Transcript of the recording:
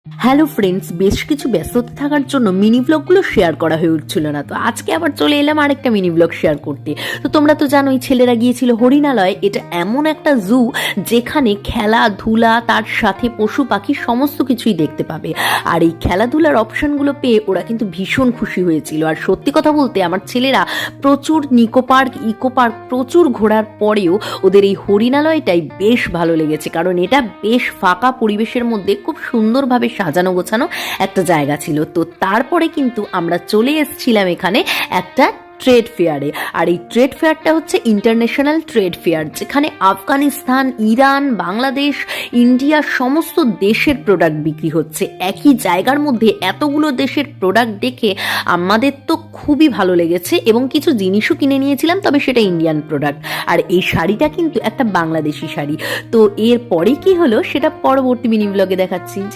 Hello friends, বেশ কিছু ব্যস্ততা থাকার জন্য মিনি ব্লগগুলো শেয়ার করা হয়ে উঠছিল না। তো আজকে আবার চলে এলাম আরেকটা মিনি ব্লগ শেয়ার করতে। তো তোমরা তো জানোই, ছেলেরা গিয়েছিল হরিণালয়। এটা এমন একটা জু যেখানে খেলাধুলা, তার সাথে পশু পাখি সমস্ত কিছুই দেখতে পাবে। আর এই খেলাধুলার অপশনগুলো পেয়ে ওরা কিন্তু ভীষণ খুশি হয়েছিল। আর সত্যি কথা বলতে, আমার ছেলেরা প্রচুর নিকো পার্ক, ইকো পার্ক প্রচুর ঘোরার পরেও ওদের এই হরিণালয়টাই বেশ ভালো লেগেছে, কারণ এটা বেশ ফাঁকা পরিবেশের মধ্যে খুব সুন্দরভাবে সাজানো গোছানো একটা জায়গা ছিল। তো তারপরে কিন্তু আমরা চলে এসেছিলাম এখানে একটা ট্রেড ফেয়ারে। আর এই ট্রেড ফেয়ারটা হচ্ছে ইন্টারন্যাশনাল ট্রেড ফেয়ার, যেখানে আফগানিস্তান, ইরান, বাংলাদেশ, ইন্ডিয়া সমস্ত দেশের প্রোডাক্ট বিক্রি হচ্ছে একই জায়গার মধ্যে। এতগুলো দেশের প্রোডাক্ট দেখে আমাদের তো খুবই ভালো লেগেছে এবং কিছু জিনিসও কিনে নিয়েছিলাম, তবে সেটা ইন্ডিয়ান প্রোডাক্ট। আর এই শাড়িটা কিন্তু একটা বাংলাদেশি শাড়ি। তো এরপরে কি হলো সেটা পরবর্তী মিনি ব্লগে দেখাচ্ছি।